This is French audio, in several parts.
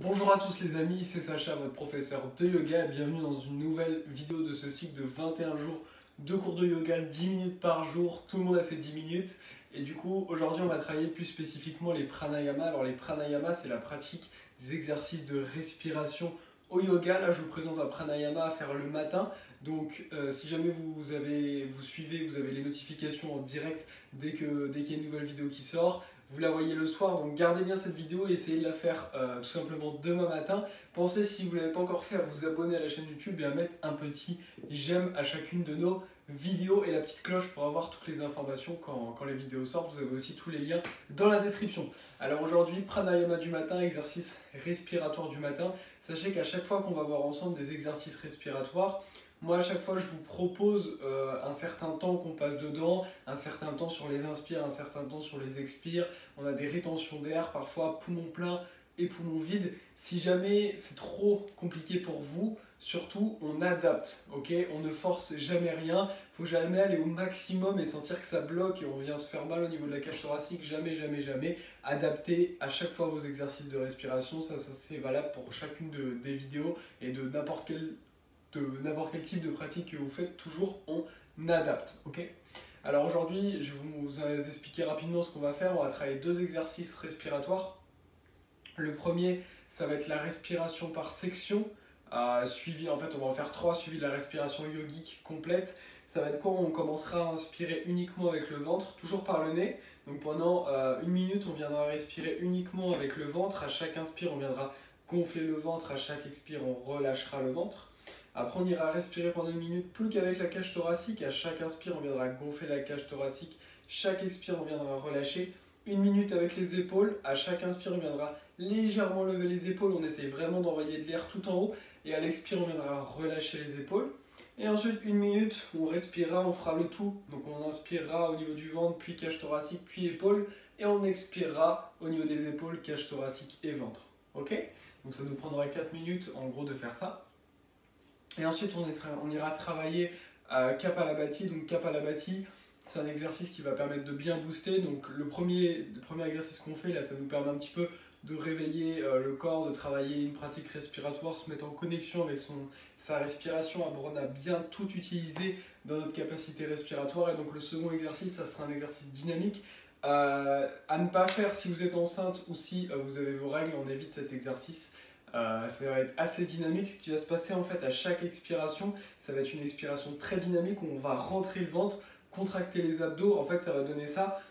Bonjour à tous les amis, c'est Sacha, votre professeur de yoga. Bienvenue dans une nouvelle vidéo de ce cycle de 21 jours de cours de yoga, 10 minutes par jour. Tout le monde a ses 10 minutes. Et du coup, aujourd'hui, on va travailler plus spécifiquement les pranayamas. Alors les pranayamas, c'est la pratique des exercices de respiration au yoga. Là, je vous présente un pranayama à faire le matin. Donc, si jamais vous suivez, vous avez les notifications en direct dès qu'il y a une nouvelle vidéo qui sort. Vous la voyez le soir, donc gardez bien cette vidéo et essayez de la faire tout simplement demain matin. Pensez, si vous ne l'avez pas encore fait, à vous abonner à la chaîne YouTube et à mettre un petit j'aime à chacune de nos vidéos et la petite cloche pour avoir toutes les informations quand les vidéos sortent. Vous avez aussi tous les liens dans la description. Alors aujourd'hui, pranayama du matin, exercice respiratoire du matin. Sachez qu'à chaque fois qu'on va voir ensemble des exercices respiratoires, moi, à chaque fois, je vous propose un certain temps qu'on passe dedans, un certain temps sur les inspires, un certain temps sur les expires. On a des rétentions d'air, parfois poumon plein et poumon vide. Si jamais c'est trop compliqué pour vous, surtout, on adapte, ok? On ne force jamais rien. Il ne faut jamais aller au maximum et sentir que ça bloque et on vient se faire mal au niveau de la cage thoracique. Jamais, jamais, jamais. Adaptez à chaque fois vos exercices de respiration. Ça c'est valable pour chacune des vidéos et de n'importe quel type de pratique que vous faites, toujours on adapte, ok? Alors aujourd'hui, je vais vous expliquer rapidement ce qu'on va faire. On va travailler deux exercices respiratoires. Le premier, ça va être la respiration par section, suivi, en fait on va en faire trois, suivi de la respiration yogique complète. Ça va être quoi? On commencera à inspirer uniquement avec le ventre, toujours par le nez. Donc pendant une minute, on viendra respirer uniquement avec le ventre. À chaque inspire, on viendra gonfler le ventre. À chaque expire, on relâchera le ventre. Après, on ira respirer pendant une minute plus qu'avec la cage thoracique. À chaque inspire, on viendra gonfler la cage thoracique. Chaque expire, on viendra relâcher. Une minute avec les épaules. À chaque inspire, on viendra légèrement lever les épaules. On essaye vraiment d'envoyer de l'air tout en haut. Et à l'expire, on viendra relâcher les épaules. Et ensuite, une minute, on respirera, on fera le tout. Donc, on inspirera au niveau du ventre, puis cage thoracique, puis épaules. Et on expirera au niveau des épaules, cage thoracique et ventre. Ok? Donc, ça nous prendra 4 minutes en gros de faire ça. Et ensuite, on ira travailler Kapalabhati. Donc Kapalabhati, c'est un exercice qui va permettre de bien booster. Donc le premier exercice qu'on fait, là, ça nous permet un petit peu de réveiller le corps, de travailler une pratique respiratoire, se mettre en connexion avec sa respiration, apprendre à bien tout utiliser dans notre capacité respiratoire. Et donc le second exercice, ça sera un exercice dynamique. À ne pas faire si vous êtes enceinte ou si vous avez vos règles, on évite cet exercice. Ça va être assez dynamique. Ce qui va se passer en fait à chaque expiration, ça va être une expiration très dynamique où on va rentrer le ventre, contracter les abdos. En fait, ça va donner ça.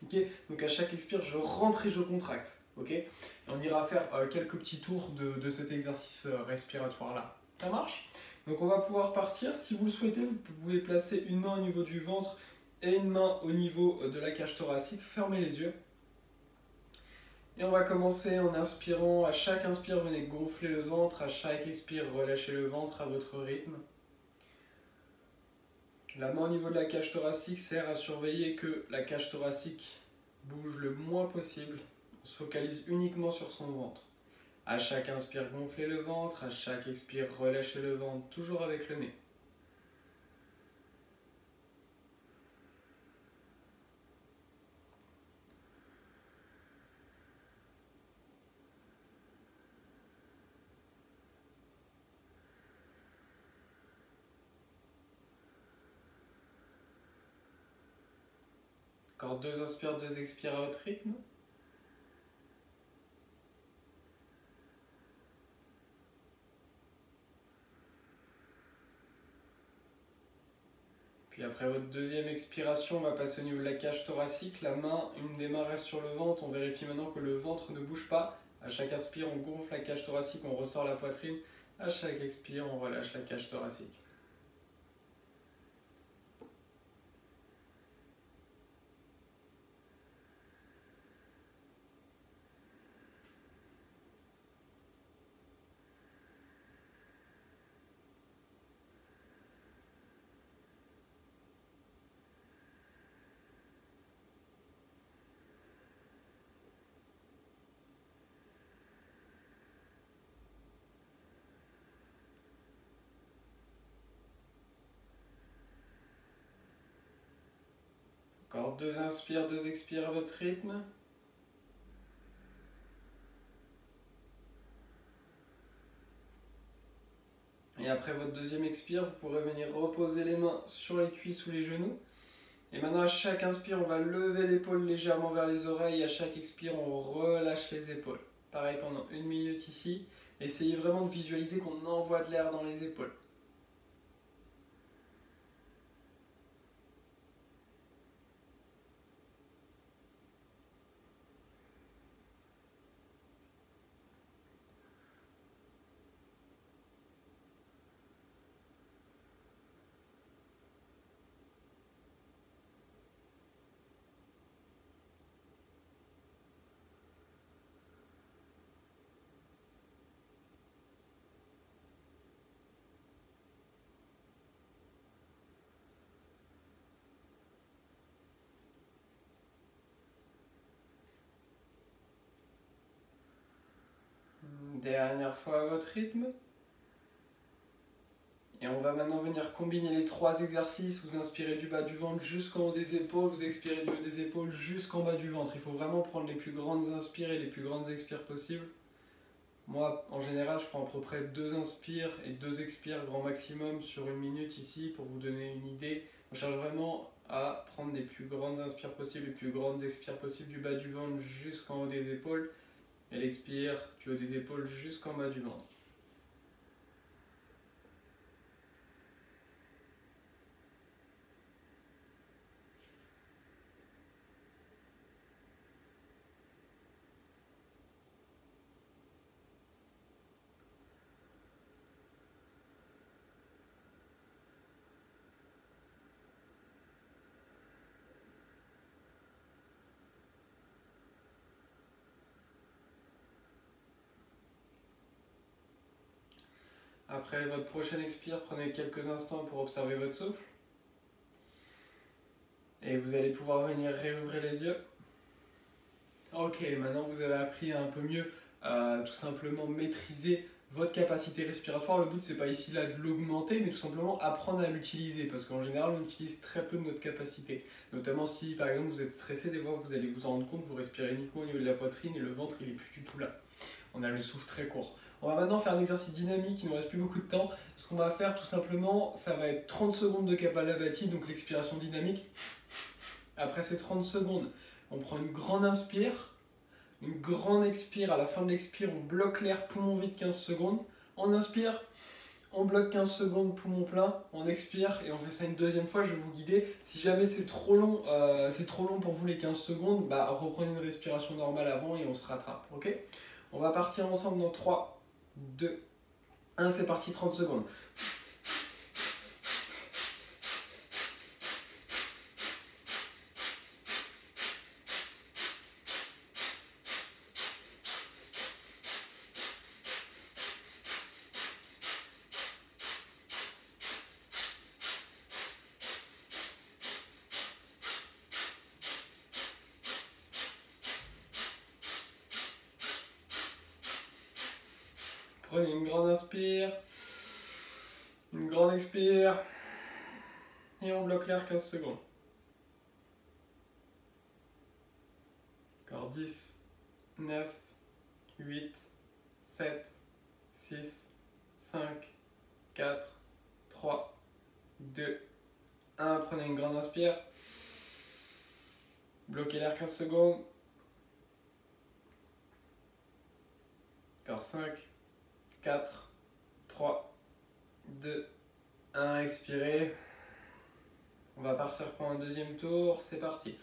Okay, donc à chaque expire, je rentre et je contracte. Okay, et on ira faire quelques petits tours de cet exercice respiratoire là. Ça marche? Donc on va pouvoir partir. Si vous le souhaitez, vous pouvez placer une main au niveau du ventre et une main au niveau de la cage thoracique. Fermez les yeux. Et on va commencer en inspirant. À chaque inspire, venez gonfler le ventre. À chaque expire, relâchez le ventre à votre rythme. La main au niveau de la cage thoracique sert à surveiller que la cage thoracique bouge le moins possible. On se focalise uniquement sur son ventre. À chaque inspire, gonflez le ventre. À chaque expire, relâchez le ventre, toujours avec le nez. Encore deux inspires, deux expires à votre rythme. Puis après votre deuxième expiration, on va passer au niveau de la cage thoracique. Une des mains reste sur le ventre. On vérifie maintenant que le ventre ne bouge pas. À chaque inspire, on gonfle la cage thoracique, on ressort la poitrine. À chaque expire, on relâche la cage thoracique. Encore deux inspires, deux expires à votre rythme. Et après votre deuxième expire, vous pourrez venir reposer les mains sur les cuisses ou les genoux. Et maintenant, à chaque inspire, on va lever l'épaule légèrement vers les oreilles. Et à chaque expire, on relâche les épaules. Pareil pendant 1 minute ici. Essayez vraiment de visualiser qu'on envoie de l'air dans les épaules. Dernière fois à votre rythme. Et on va maintenant venir combiner les 3 exercices. Vous inspirez du bas du ventre jusqu'en haut des épaules. Vous expirez du haut des épaules jusqu'en bas du ventre. Il faut vraiment prendre les plus grandes inspires et les plus grandes expires possibles. Moi, en général, je prends à peu près 2 inspires et 2 expires grand maximum sur 1 minute ici pour vous donner une idée. On cherche vraiment à prendre les plus grandes inspires possibles, les plus grandes expires possibles du bas du ventre jusqu'en haut des épaules. Et l'expire du haut des épaules jusqu'en bas du ventre. Après votre prochaine expire, prenez quelques instants pour observer votre souffle. Et vous allez pouvoir venir réouvrir les yeux. Ok, maintenant vous avez appris à un peu mieux à tout simplement maîtriser votre capacité respiratoire. Le but, c'est pas ici là de l'augmenter, mais tout simplement apprendre à l'utiliser. Parce qu'en général, on utilise très peu de notre capacité. Notamment si par exemple vous êtes stressé, des fois vous allez vous en rendre compte, vous respirez uniquement au niveau de la poitrine et le ventre il est plus du tout là. On a le souffle très court. On va maintenant faire un exercice dynamique, il ne nous reste plus beaucoup de temps. Ce qu'on va faire tout simplement, ça va être 30 secondes de Kapalabhati, donc l'expiration dynamique. Après ces 30 secondes, on prend une grande inspire, une grande expire. À la fin de l'expire, on bloque l'air, poumon vide 15 secondes. On inspire, on bloque 15 secondes, poumon plein, on expire et on fait ça une deuxième fois. Je vais vous guider. Si jamais c'est trop long pour vous les 15 secondes, bah, reprenez une respiration normale avant et on se rattrape. Ok ? On va partir ensemble dans 3, 2, 1, c'est parti, 30 secondes. Prenez une grande inspire, une grande expire, et on bloque l'air 15 secondes. Encore 10, 9, 8, 7, 6, 5, 4, 3, 2, 1. Prenez une grande inspire. Bloquez l'air 15 secondes. Encore 5, 4, 3, 2, 1. Expirez. On va partir pour un deuxième tour. C'est parti.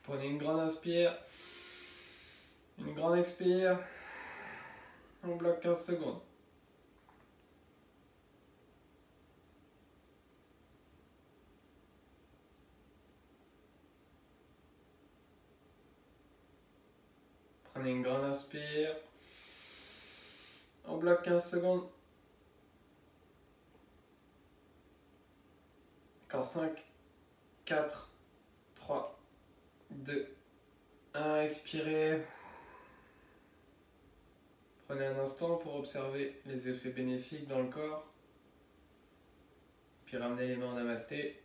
Prenez une grande inspire, une grande expire, on bloque 15 secondes. Prenez une grande inspire, on bloque 15 secondes. Encore 5, 4, 3, 2, Expirez. Prenez un instant pour observer les effets bénéfiques dans le corps. Puis ramenez les mains en namasté.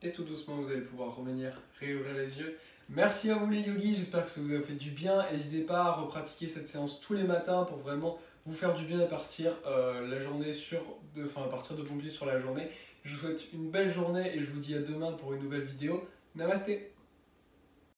Et tout doucement, vous allez pouvoir revenir réouvrir les yeux. Merci à vous les yogis, j'espère que ça vous a fait du bien. N'hésitez pas à repratiquer cette séance tous les matins pour vraiment vous faire du bien et partir la journée partir de bon pied sur la journée. Je vous souhaite une belle journée et je vous dis à demain pour une nouvelle vidéo. Namasté.